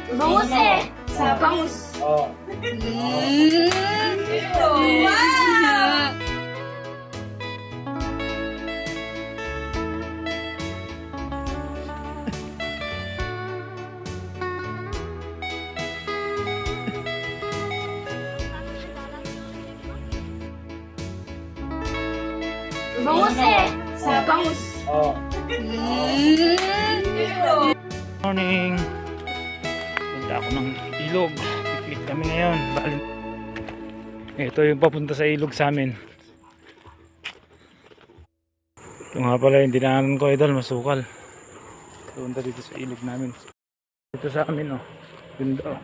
Bangus eh. Bangus. Oh. Wow! Bangus eh. Bangus. Oh. Morning. Punta ako ng ilog. Picnic kami ngayon. Ito yung papunta sa ilog sa amin. Ito nga pala yung dinaanan ko, idol, masukal. Punta dito sa ilog namin. Dito sa amin, oh. Ganda, oh.